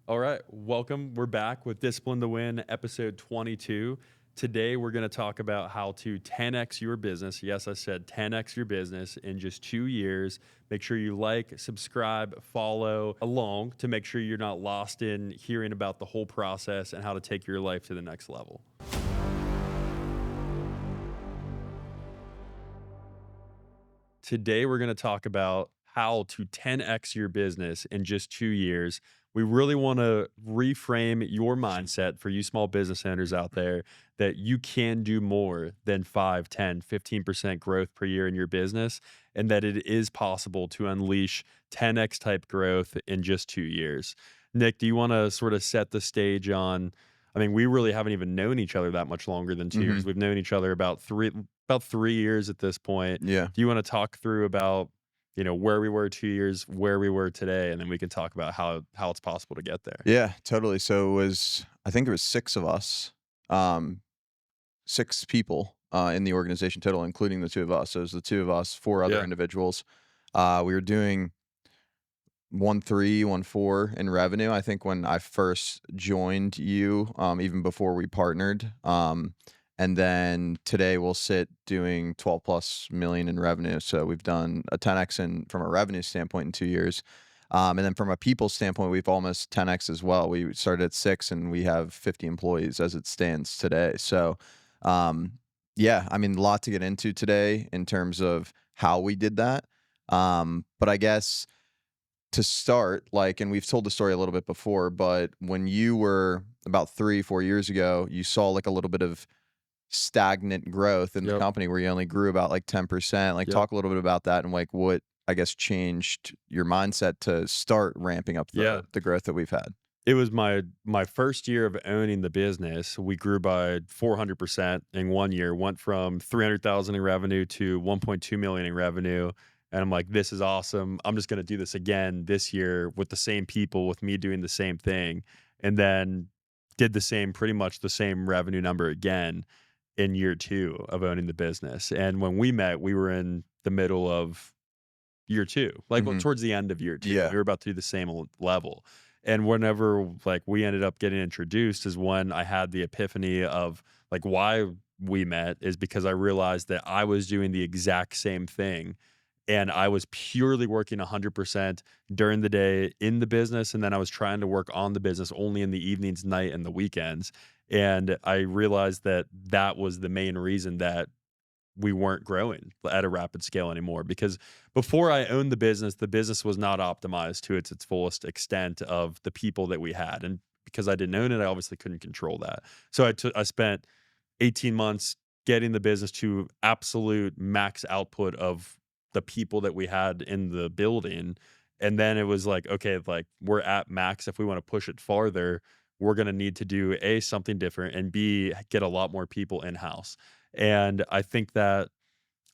All right, welcome. We're back with Discipline to Win, episode 22. Today, we're going to talk about how to 10x your business. Yes, I said 10x your business in just 2 years. Make sure you like, subscribe, follow along to make sure you're not lost in hearing about the whole process and how to take your life to the next level. Today, we're going to talk about how to 10x your business in just 2 years. We really want to reframe your mindset for you small business owners out there that you can do more than 5, 10, 15% growth per year in your business, and that it is possible to unleash 10x type growth in just 2 years. Nick, do you want to sort of set the stage on? I mean, we really haven't even known each other that much longer than 2 years. Mhm. We've known each other about 3 years at this point. Yeah. Do you want to talk through about, where we were 2 years, where we were today, and then we can talk about how it's possible to get there? Yeah, totally. So I think it was 6 of us, 6 people, in the organization total, including the 2 of us. So it was the 2 of us, 4 other Yeah. individuals. We were doing 1.3, 1.4 in revenue, I think, when I first joined you, even before we partnered. And then today we'll sit doing 12 plus million in revenue. So we've done a 10x from a revenue standpoint in 2 years. And then from a people standpoint, we've almost 10x as well. We started at 6 and we have 50 employees as it stands today. So, yeah, I mean, a lot to get into today in terms of how we did that. But I guess to start, and we've told the story a little bit before, but when you were about 3-4 years ago, you saw like a little bit of stagnant growth in the Yep. company where you only grew about like 10%. Yep. Talk a little bit about that and like what I guess changed your mindset to start ramping up Yeah. the growth that we've had. It was my first year of owning the business. We grew by 400% in 1 year, went from 300,000 in revenue to 1.2 million in revenue. And I'm like, this is awesome. I'm just going to do this again this year with the same people, with me doing the same thing. And then did pretty much the same revenue number again in year 2 of owning the business. And when we met, we were in the middle of year 2, Mhm. towards the end of year 2. Yeah. We were about to do the same level. And whenever we ended up getting introduced is when I had the epiphany of why we met is because I realized that I was doing the exact same thing and I was purely working 100% during the day in the business, and then I was trying to work on the business only in the evenings, night, and the weekends. And I realized that that was the main reason that we weren't growing at a rapid scale anymore, because before I owned the business was not optimized to its fullest extent of the people that we had. And because I didn't own it, I obviously couldn't control that. So I spent 18 months getting the business to absolute max output of the people that we had in the building. And then it was like, okay, we're at max. If we want to push it farther, we're going to need to do A, something different, and B, get a lot more people in house. And I think that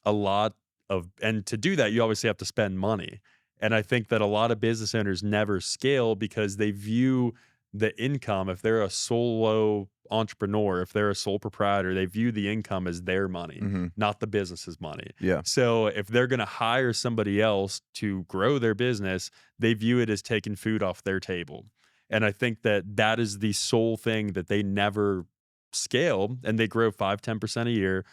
and to do that, you obviously have to spend money. And I think that a lot of business owners never scale because they view the income, if they're a solo entrepreneur, if they're a sole proprietor, they view the income as their money, Mhm. not the business's money. Yeah. So if they're going to hire somebody else to grow their business, they view it as taking food off their table. And I think that that is the sole thing that they never scale, and they grow 5-10% a year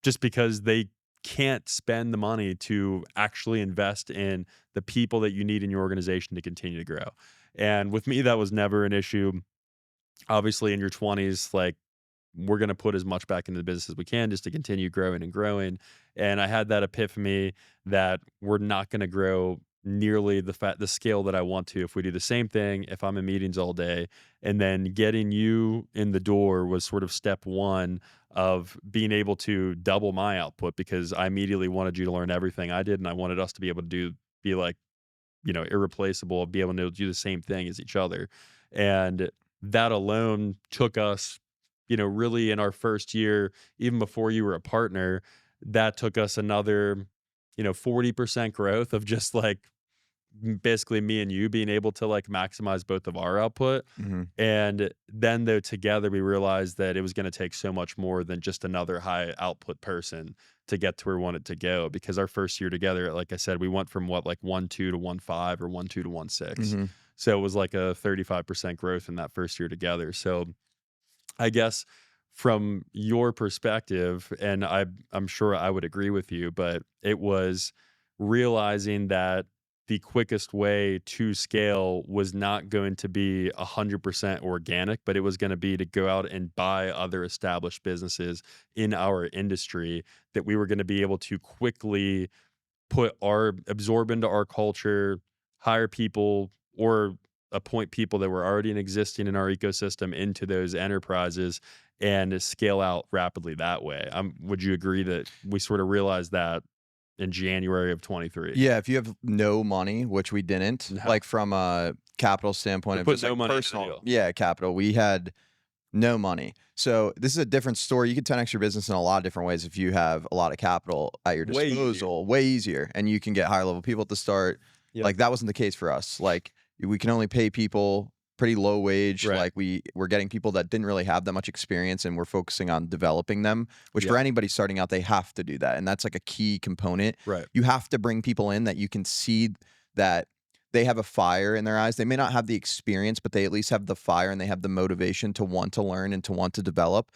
just because they can't spend the money to actually invest in the people that you need in your organization to continue to grow. And with me, that was never an issue. Obviously, in your 20s, we're going to put as much back into the business as we can just to continue growing and growing. And I had that epiphany that we're not going to grow nearly the scale that I want to if we do the same thing, if I'm in meetings all day. And then getting you in the door was sort of step one of being able to double my output, because I immediately wanted you to learn everything I did, and I wanted us to be able to be irreplaceable, be able to do the same thing as each other. And that alone took us, really in our first year, even before you were a partner, that took us another, 40% growth of just basically me and you being able to maximize both of our output. Mhm. And then though together we realized that it was going to take so much more than just another high output person to get to where we wanted to go, because our first year together, like I said, we went from 1.2 to 1.5 or 1.2 to 1.6. Mhm. So it was like a 35% growth in that first year together. So I guess from your perspective, and I'm sure I would agree with you, but it was realizing that the quickest way to scale was not going to be 100% organic, but it was going to be to go out and buy other established businesses in our industry that we were going to be able to quickly absorb into our culture, hire people, or appoint people that were already existing in our ecosystem into those enterprises and scale out rapidly that way. Would you agree that we sort of realized that in January of 23? Yeah, if you have no money, which we didn't, No. like from a capital To standpoint of put just no like money into the personal, deal. yeah, capital, we had no money. So this is a different story. You can 10x your business in a lot of different ways if you have a lot of capital at your Way easier. disposal, way easier, and you can get higher level people at the start. Yep. Like that wasn't the case for us. Like we can only pay people pretty low wage. Right. Like we're getting people that didn't really have that much experience, and we're focusing on developing them. Which for Yep. anybody starting out, they have to do that, and that's like a key component. Right. You have to bring people in that you can see that they have a fire in their eyes. They may not have the experience, but they at least have the fire and they have the motivation to want to learn and to want to develop.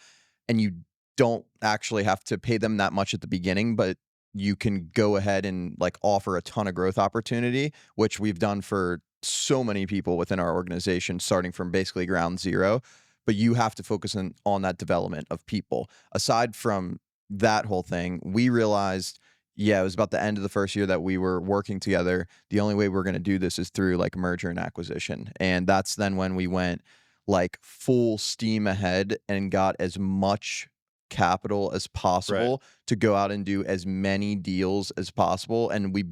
And you don't actually have to pay them that much at the beginning, but you can go ahead and like offer a ton of growth opportunity, which we've done for so many people within our organization, starting from basically ground zero. But you have to focus on that development of people. Aside from that whole thing, we realized, yeah, it was about the end of the first year that we were working together. The only way we're going to do this is through like merger and acquisition. And that's then when we went like full steam ahead and got as much capital as possible to go out and do as many deals as possible. And we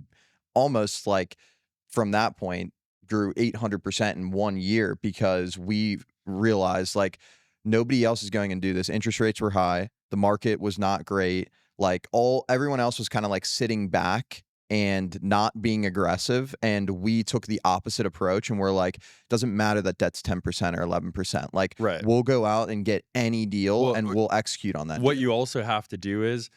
almost like from that point grew 800% in 1 year because we realized like nobody else is going and do this. Interest rates were high. The market was not great. Like everyone else was kind of like sitting back and not being aggressive. And we took the opposite approach and we're like, doesn't matter that debt's 10% or 11%. Like Right. we'll go out and get any deal Well, and we'll execute on that what deal. you also have to do is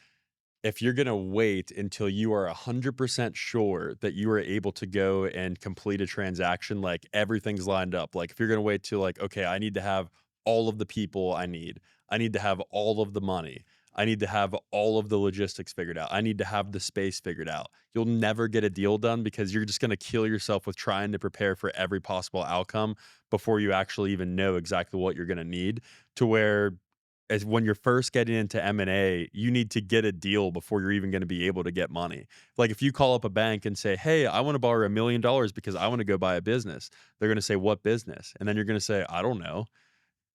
if you're going to wait until you are 100% sure that you are able to go and complete a transaction, like everything's lined up, like if you're going to wait till like, okay, I need to have all of the people I need to have all of the money, I need to have all of the logistics figured out, I need to have the space figured out, you'll never get a deal done because you're just going to kill yourself with trying to prepare for every possible outcome before you actually even know exactly what you're going to need, to where as when you're first getting into M&A, you need to get a deal before you're even going to be able to get money. Like if you call up a bank and say, "Hey, I want to borrow $1 million because I want to go buy a business." They're going to say, "What business?" And then you're going to say, "I don't know."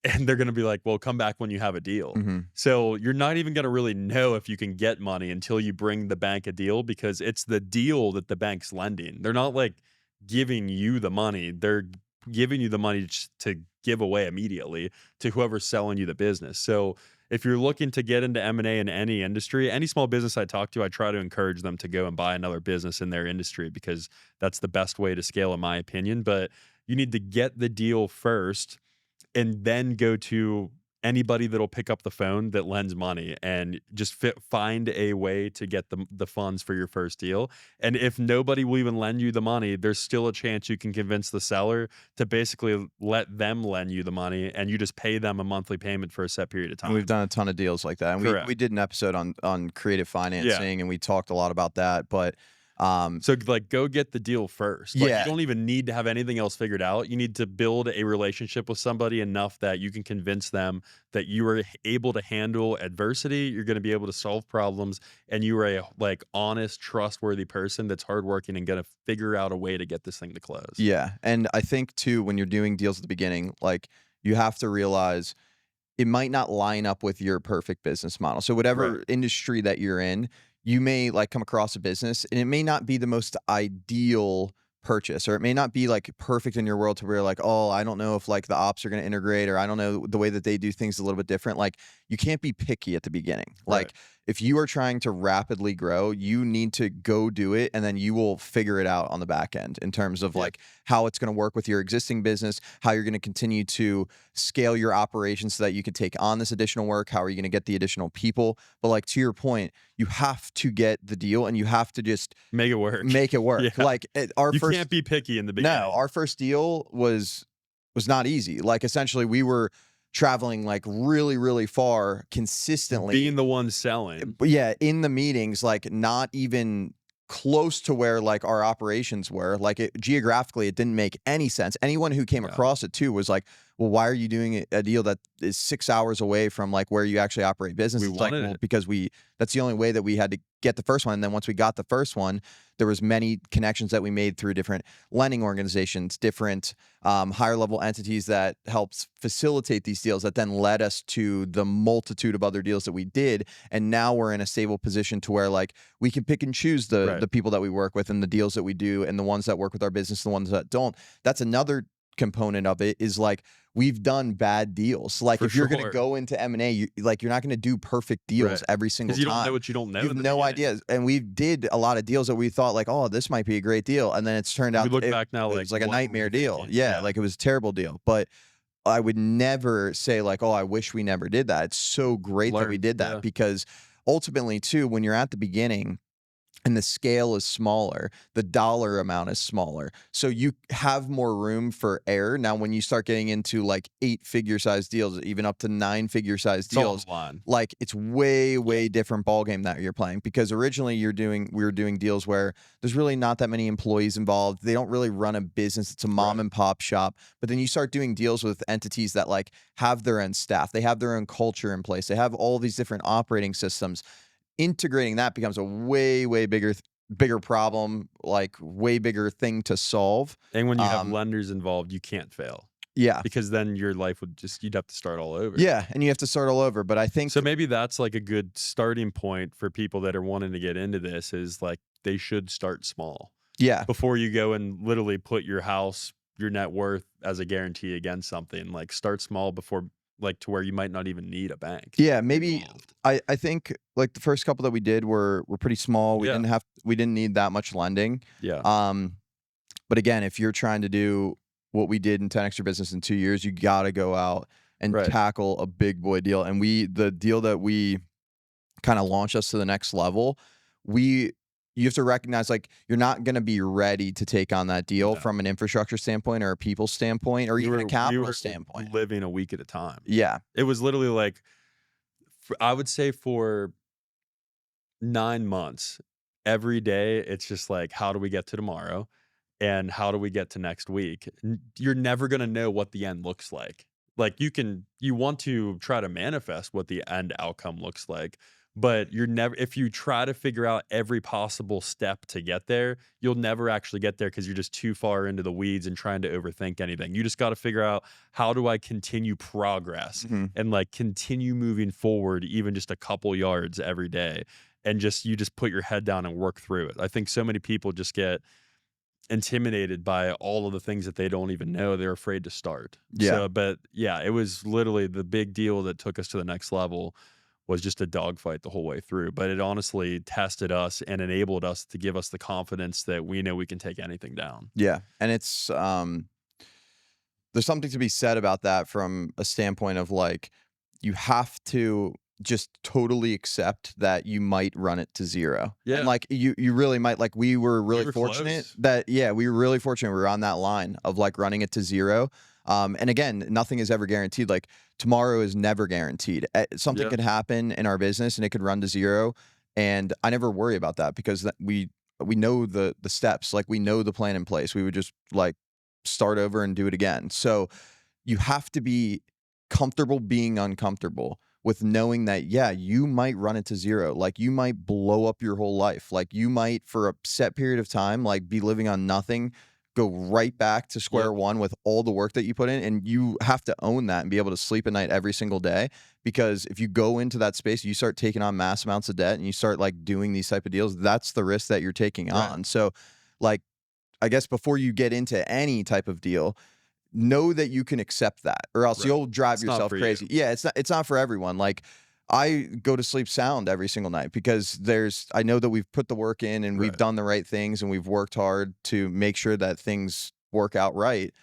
And they're going to be like, "Well, come back when you have a deal." Mhm. So you're not even going to really know if you can get money until you bring the bank a deal because it's the deal that the bank's lending. They're not like giving you the money. They're giving you the money to give away immediately to whoever's selling you the business. So if you're looking to get into M&A in any industry, any small business I talk to, I try to encourage them to go and buy another business in their industry because that's the best way to scale, in my opinion. But you need to get the deal first and then go to anybody that'll pick up the phone that lends money and just find a way to get the funds for your first deal. And if nobody will even lend you the money, there's still a chance you can convince the seller to basically let them lend you the money and you just pay them a monthly payment for a set period of And we've time. done a ton of deals like that. And Correct. we did an episode on creative financing and we talked a lot about that. But So like go get the deal first. Like yeah, you don't even need to have anything else figured out. You need to build a relationship with somebody enough that you can convince them that you are able to handle adversity, you're going to be able to solve problems, and you are a like honest, trustworthy person that's hardworking and going to figure out a way to get this thing to close. yeah. And I think too, when you're doing deals at the beginning, like you have to realize it might not line up with your perfect business model. So whatever Right. industry that you're in, you may like come across a business and it may not be the most ideal purchase, or it may not be like perfect in your world to where you're like, oh, I don't know if like the ops are going to integrate, or I don't know the way that they do things a little bit different. Like you can't be picky at the beginning. Right. Like if you are trying to rapidly grow, you need to go do it, and then you will figure it out on the back end in terms of Yeah. like how it's going to work with your existing business, how you're going to continue to scale your operations so that you can take on this additional work, how are you going to get the additional people. But like to your point, you have to get the deal and you have to just Make it work. make it work. Yeah. Like our You first can't be picky in the no, beginning. our first deal was not easy. Like essentially we were traveling like really, really far consistently. Being the one selling. But yeah, in the meetings, like not even close to where like our operations were. Like geographically, it didn't make any sense. Anyone who came Yeah. across it too was like, well, why are you doing a deal that is 6 hours away from like where you actually operate business? We It's like, wanted well, it. because that's the only way that we had to get the first one. And then once we got the first one, there was many connections that we made through different lending organizations, different higher level entities that helps facilitate these deals that then led us to the multitude of other deals that we did. And now we're in a stable position to where like we can pick and choose the people that we work with and the deals that we do and the ones that work with our business, the ones that don't. That's another component of it is like we've done bad deals. Like if you're going to go into M&A, you're not going to do perfect deals every single time. Because you don't know what you don't know. You have no idea. And we did a lot of deals that we thought like, oh, this might be a great deal. And then it's turned out we look back now it was like a nightmare deal. Yeah, like it was a terrible deal. But I would never say like, oh, I wish we never did that. It's so great that we did that because ultimately too, when you're at the beginning, and the scale is smaller, the dollar amount is smaller. So you have more room for error. Now, when you start getting into like 8-figure size deals, even up to 9-figure size deals, like it's way, way different ballgame that you're playing because originally we were doing deals where there's really not that many employees involved. They don't really run a business. It's a mom and pop shop. But then you start doing deals with entities that like have their own staff. They have their own culture in place. They have all these different operating systems. Integrating that becomes a way, way bigger problem, like way bigger thing to solve. And when you have lenders involved, you can't fail. Yeah. Because then your life you'd have to start all over. Yeah. And you have to start all over. But I think so maybe that's like a good starting point for people that are wanting to get into this is like they should start small. Yeah. Before you go and literally put your house, your net worth as a guarantee against something. Like start small before like to where you might not even need a bank. Yeah, maybe I think like the first couple that we did were pretty small. We didn't need that much lending. Yeah. But again, if you're trying to do what we did in 10x your business in 2 years, you got to go out and tackle a big boy deal. And the deal that we kind of launched us to the next level, you have to recognize like you're not going to be ready to take on that deal from an infrastructure standpoint or a people standpoint or even a capital standpoint. Living a week at a time. Yeah. It was literally like, I would say for 9 months, every day, it's just like, how do we get to tomorrow? And how do we get to next week? You're never going to know what the end looks like. Like you want to try to manifest what the end outcome looks like. But if you try to figure out every possible step to get there, you'll never actually get there because you're just too far into the weeds and trying to overthink anything. You just got to figure out how do I continue progress and like continue moving forward, even just a couple yards every day. And you just put your head down and work through it. I think so many people just get intimidated by all of the things that they don't even know. They're afraid to start. Yeah. So, but yeah, it was literally the big deal that took us to the next level. Was just a dogfight the whole way through, but it honestly tested us and enabled us to give us the confidence that we know we can take anything down. Yeah, and it's there's something to be said about that from a standpoint of like you have to just totally accept that you might run it to zero. Yeah, and like you really might. Like we were really fortunate close. we were really fortunate we were on that line of like running it to zero. And again, nothing is ever guaranteed. Like tomorrow is never guaranteed. Something could happen in our business and it could run to zero. And I never worry about that because we know the steps, like we know the plan in place. We would just like start over and do it again. So you have to be comfortable being uncomfortable with knowing that, yeah, you might run it to zero. Like you might blow up your whole life. Like you might for a set period of time, like be living on nothing, go right back to square one with all the work that you put in. And you have to own that and be able to sleep at night every single day. Because if you go into that space, you start taking on mass amounts of debt and you start like doing these type of deals, that's the risk that you're taking on. So like, I guess before you get into any type of deal, know that you can accept that or else you'll drive yourself crazy. Yeah, it's not for everyone. Like I go to sleep sound every single night because I know that we've put the work in and we've Right. done the right things and we've worked hard to make sure that things work out right.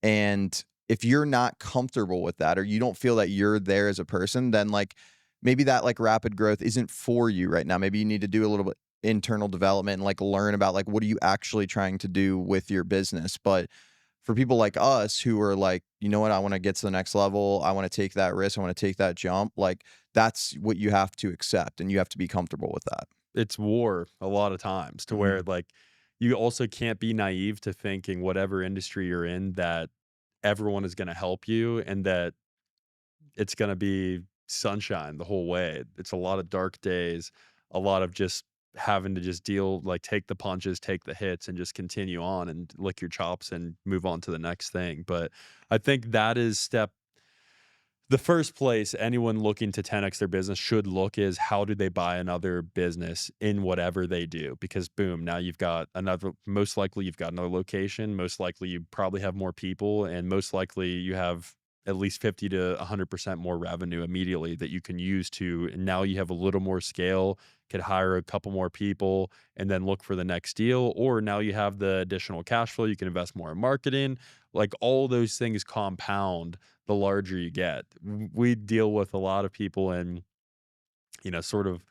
And if you're not comfortable with that or you don't feel that you're there as a person, then like maybe that like rapid growth isn't for you right now. Maybe you need to do a little bit internal development and like learn about like what are you actually trying to do with your business. But for people like us who are like, you know what, I want to get to the next level. I want to take that risk. I want to take that jump. Like that's what you have to accept and you have to be comfortable with that. It's war a lot of times to where, Mhm. like, you also can't be naive to thinking whatever industry you're in that everyone is gonna help you and that it's gonna be sunshine the whole way. It's a lot of dark days, a lot of just having to just deal like, take the punches, take the hits, and just continue on and lick your chops and move on to the next thing, but I think that is the first place anyone looking to 10x their business should look is how do they buy another business in whatever they do? Because boom, now you've got another, most likely you've got another location, most likely you probably have more people, and most likely you have at least 50 to 100% more revenue immediately that you can use to, and now you have a little more scale, could hire a couple more people and then look for the next deal. Or now you have the additional cash flow, you can invest more in marketing. Like all those things compound the larger you get. We deal with a lot of people in, sort of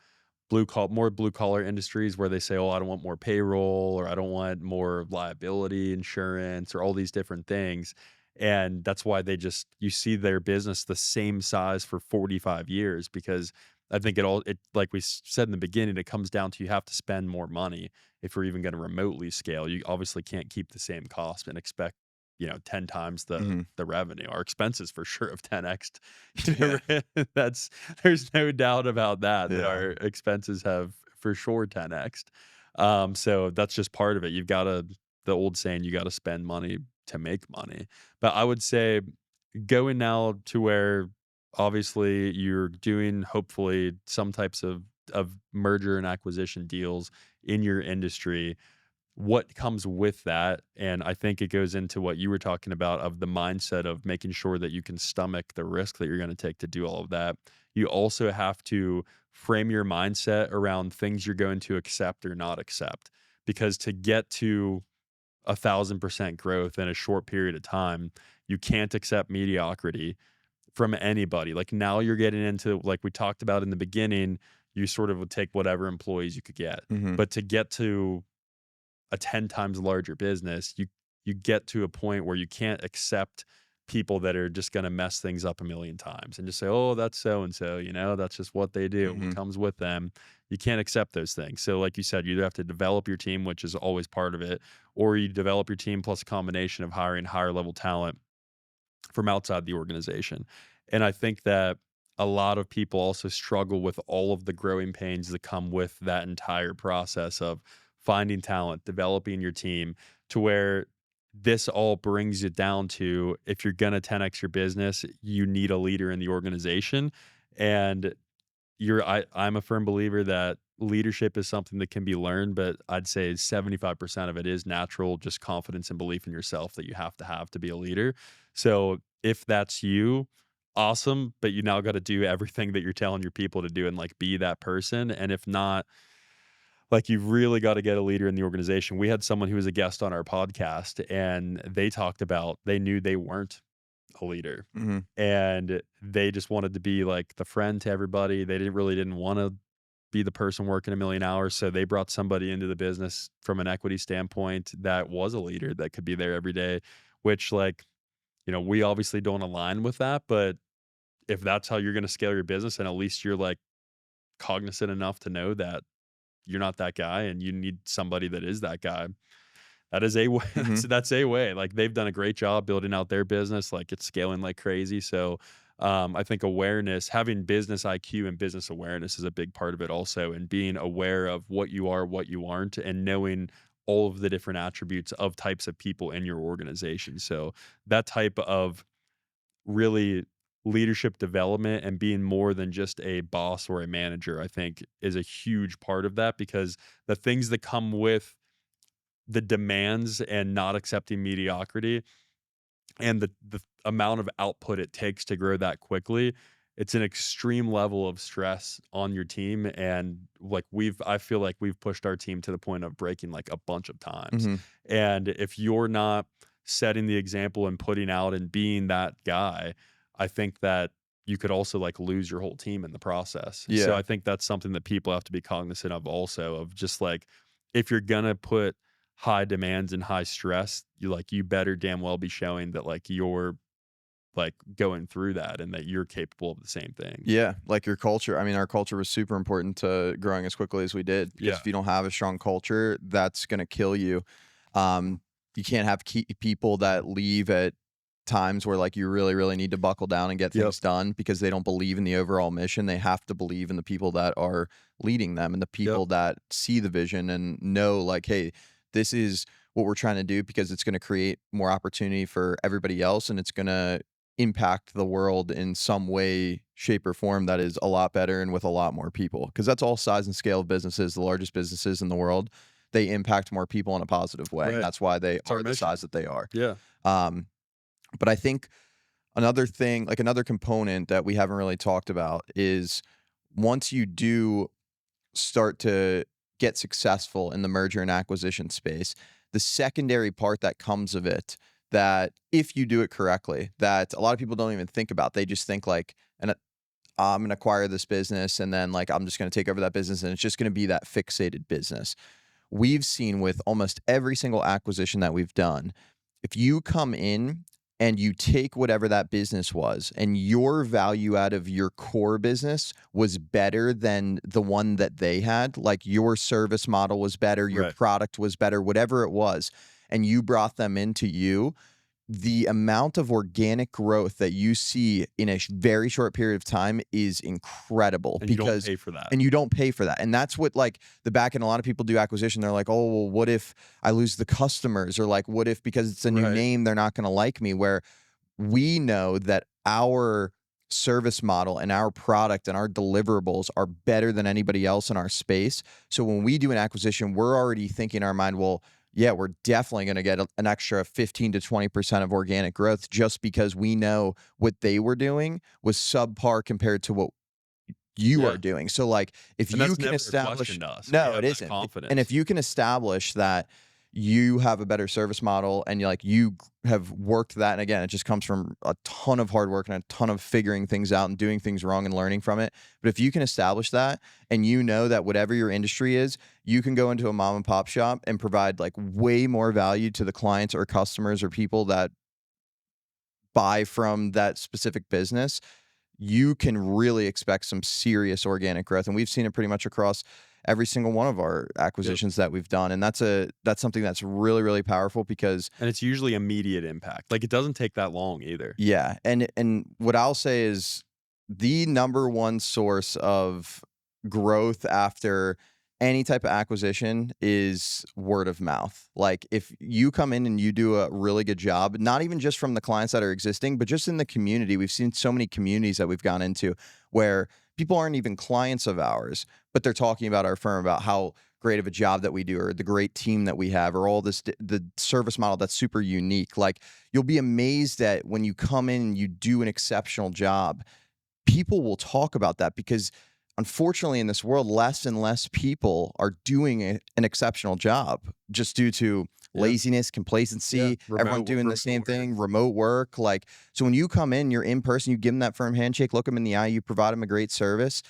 more blue collar industries where they say, "Oh, I don't want more payroll or I don't want more liability insurance or all these different things." And that's why you see their business the same size for 45 years because I think it like we said in the beginning, it comes down to you have to spend more money if you're even going to remotely scale. You obviously can't keep the same cost and expect 10 times Mhm. the revenue. Our expenses for sure have 10x. Yeah. That's there's no doubt about that Yeah. our expenses have for sure 10x. So that's just part of it. The old saying, you got to spend money to make money. But I would say going now to where obviously you're doing hopefully some types of merger and acquisition deals in your industry, what comes with that, and I think it goes into what you were talking about of the mindset of making sure that you can stomach the risk that you're gonna take to do all of that. You also have to frame your mindset around things you're going to accept or not accept, because to get to 1,000% growth in a short period of time, you can't accept mediocrity from anybody. Like, now you're getting into like we talked about in the beginning, you sort of would take whatever employees you could get. Mhm. But to get to a 10 times larger business, you get to a point where you can't accept people that are just going to mess things up a million times and just say, "Oh, that's so and so, that's just what they do. What Mhm. comes with them." You can't accept those things. So like you said, you either have to develop your team, which is always part of it, or you develop your team plus a combination of hiring higher level talent from outside the organization. And I think that a lot of people also struggle with all of the growing pains that come with that entire process of finding talent, developing your team to where this all brings it down to if you're going to 10x your business, you need a leader in the organization. And I'm a firm believer that leadership is something that can be learned, but I'd say 75% of it is natural, just confidence and belief in yourself that you have to be a leader. So if that's you, awesome, but you now got to do everything that you're telling your people to do and like be that person. And if not, like you've really got to get a leader in the organization. We had someone who was a guest on our podcast and they talked about they knew they weren't a leader Mhm. and they just wanted to be like the friend to everybody. They didn't want to be the person working a million hours. So they brought somebody into the business from an equity standpoint that was a leader that could be there every day, which we obviously don't align with that. But if that's how you're going to scale your business, and at least you're like cognizant enough to know that you're not that guy and you need somebody that is that guy. That is a way. Mhm. That's a way. Like they've done a great job building out their business. Like it's scaling like crazy. So I think awareness, having business IQ and business awareness is a big part of it also, and being aware of what you are, what you aren't, and knowing all of the different attributes of types of people in your organization. So that type of really leadership development and being more than just a boss or a manager, I think is a huge part of that because the things that come with the demands and not accepting mediocrity and the amount of output it takes to grow that quickly it's an extreme level of stress on your team, and like I feel like we've pushed our team to the point of breaking like a bunch of times. Hmm. And if you're not setting the example and putting out and being that guy, I think that you could also like lose your whole team in the process. So Yeah. I think that's something that people have to be cognizant of also, of just like, if you're gonna put high demands and high stress, you better damn well be showing that like you're like going through that and that you're capable of the same thing. Yeah, like your culture. I mean, our culture was super important to growing as quickly as we did because Yeah. if you don't have a strong culture, that's going to kill you. Um, you can't have people that leave at times where like you really, really need to buckle down and get Yep. things done because they don't believe in the overall mission. They have to believe in the people that are leading them and the Yep. people that see the vision and know like, hey, this is what we're trying to do because it's going to create more opportunity for everybody else and it's going to impact the world in some way, shape, or form that is a lot better and with a lot more people. Because that's all size and scale of businesses. The largest businesses in the world, they impact more people in a positive way. And Right. that's why they It's our are the size mission. that they are. Yeah. Um, but I think another thing, like another component that we haven't really talked about is once you do start to get successful in the merger and acquisition space, the secondary part that comes of it that if you do it correctly, that a lot of people don't even think about. They just think like, and I'm going to acquire this business and then like I'm just going to take over that business and it's just going to be that fixated business. We've seen with almost every single acquisition that we've done, if you come in and you take whatever that business was and your value out of your core business was better than the one that they had, like your service model was better, your Right. product was better, whatever it was, and you brought them into you, the amount of organic growth that you see in a very short period of time is incredible And you don't because pay for that. and you don't pay for that. And that's what like the back end, a lot of people do acquisition. They're like, oh, well, what if I lose the customers? Or like, what if because it's a new Right. name, they're not going to like me? Where we know that our service model and our product and our deliverables are better than anybody else in our space. So when we do an acquisition, we're already thinking in our mind, well, yeah, we're definitely going to get an extra 15 to 20% of organic growth just because we know what they were doing was subpar compared to what you are Yeah. doing. So like if And you that's can never a question establish to us. We no, it have that isn't. And if confidence. you can establish that you have a better service model and you have worked that and again it just comes from a ton of hard work and a ton of figuring things out and doing things wrong and learning from it. But if you can establish that and you know that whatever your industry is, you can go into a mom and pop shop and provide like way more value to the clients or customers or people that buy from that specific business, you can really expect some serious organic growth. And we've seen it pretty much across every single one of our Yep. acquisitions that we've done. And that's something that's really, really powerful because And it's usually immediate impact. Like, it doesn't take that long either. yeah, and what I'll say is the number one source of growth after any type of acquisition is word of mouth. Like if you come in and you do a really good job, not even just from the clients that are existing, but just in the community. We've seen so many communities that we've gone into where people aren't even clients of ours, but they're talking about our firm, about how great of a job that we do or the great team that we have or all this the service model that's super unique. Like you'll be amazed that when you come in and you do an exceptional job, people will talk about that because unfortunately in this world less and less people are doing an exceptional job just due to Yeah. laziness, Yeah. complacency, everyone doing the Remote same work. thing, remote work. Like so when you come in, you're in person, you give them that firm handshake, look them in the eye, you provide them a great service,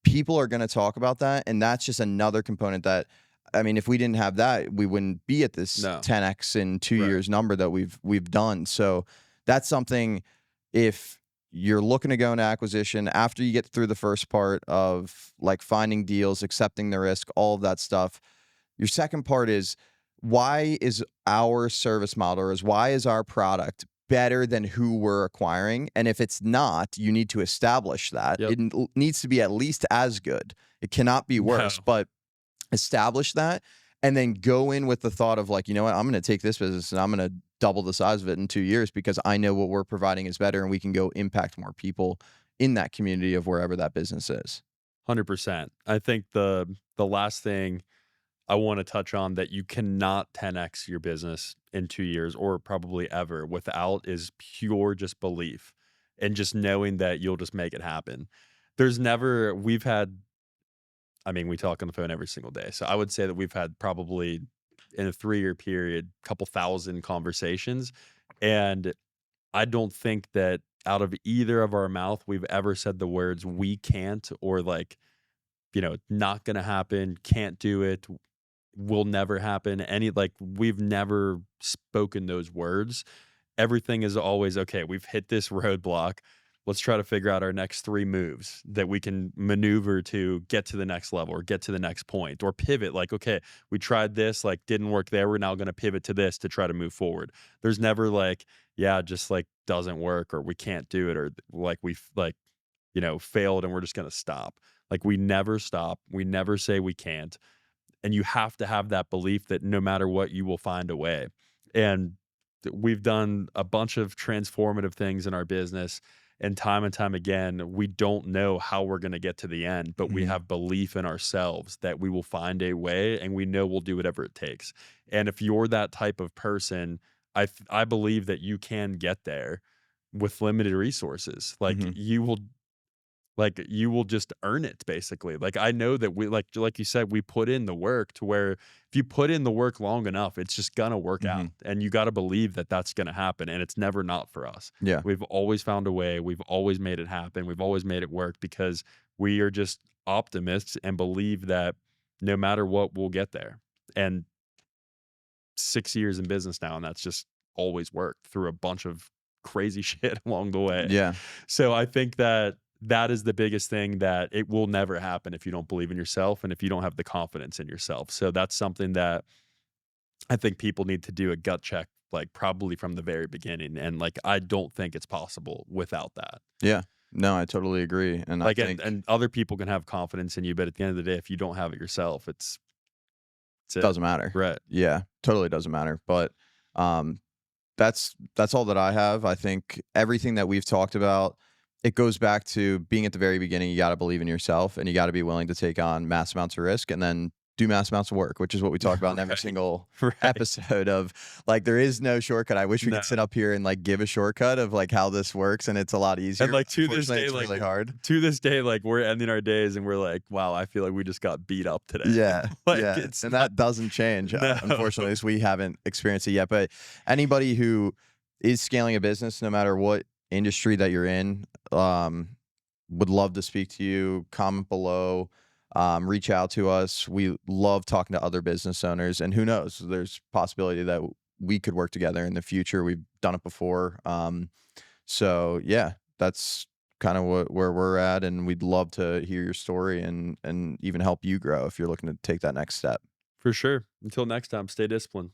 people are going to talk about that. And that's just another component that I mean, if we didn't have that, we wouldn't be at this No. 10x in 2 Right. years number that we've done. So that's something if you're looking to go into acquisition after you get through the first part of like finding deals, accepting the risk, all of that stuff. Your second part is why is our service model or is why is our product better than who we're acquiring? And if it's not, you need to establish that. Yep. It needs to be at least as good. It cannot be No. worse, but establish that and then go in with the thought of like, you know what, I'm going to take this business and I'm going to double the size of it in 2 years because I know what we're providing is better and we can go impact more people in that community of wherever that business is. 100%. I think the last thing I want to touch on that you cannot 10x your business in 2 years or probably ever without is pure just belief. and just knowing that you'll just make it happen. There's never we've had I mean, we talk on the phone every single day. So I would say that we've had probably in a 3-year period, couple thousand conversations. And I don't think that out of either of our mouth, we've ever said the words we can't or like, not gonna happen, can't do it, will never happen. Like we've never spoken those words. Everything is always okay. We've hit this roadblock. Let's try to figure out our next 3 moves that we can maneuver to get to the next level or get to the next point or pivot. Like, okay, we tried this, like, didn't work there. We're now going to pivot to this to try to move forward. There's never like, yeah, just like doesn't work or we can't do it or like we've like, failed and we're just going to stop. Like, we never stop. We never say we can't. And you have to have that belief that no matter what, you will find a way. And we've done a bunch of transformative things in our business. And time again, we don't know how we're going to get to the end, but we Mhm. have belief in ourselves that we will find a way and we know we'll do whatever it takes. And if you're that type of person, I believe that you can get there with limited resources. Mhm. You will just earn it basically. Like I know that we like you said, we put in the work to where if you put in the work long enough, it's just gonna work out. Mhm. And you got to believe that that's gonna happen. And it's never not for us. Yeah. We've always found a way. We've always made it happen. We've always made it work because we are just optimists and believe that no matter what, we'll get there. And 6 years in business now, and that's just always worked through a bunch of crazy shit along the way. Yeah. So I think that that is the biggest thing that it will never happen if you don't believe in yourself and if you don't have the confidence in yourself. So that's something that I think people need to do a gut check, like probably from the very beginning. And like, I don't think it's possible without that. Yeah. No, I totally agree, and I Like, and, think and other people can have confidence in you, but at the end of the day, if you don't have it yourself, it's it. doesn't matter. Right. Yeah, totally doesn't matter, but, um, that's all that I have. I think everything that we've talked about, it goes back to being at the very beginning, you gotta believe in yourself, and you gotta be willing to take on mass amounts of risk, and then do mass amounts of work, which is what we talk about in every Right. single Right. episode of, like, there is no shortcut. I wish we No. could sit up here and, like, give a shortcut of, like, how this works, and it's a lot And easier. like to this Unfortunately, day, it's like really hard. to this day, like we're ending our days and we're like, wow, I feel like we just got beat up today. Yeah, Like yeah, it's and not that doesn't change, no. unfortunately, as we haven't experienced it yet, but anybody who is scaling a business, no matter what industry that you're in, would love to speak to you. Comment below, reach out to us. We love talking to other business owners, and who knows, there's possibility that we could work together in the future. We've done it before, so yeah, that's kind of where we're at, and we'd love to hear your story and even help you grow if you're looking to take that next step. For sure. Until next time, stay disciplined.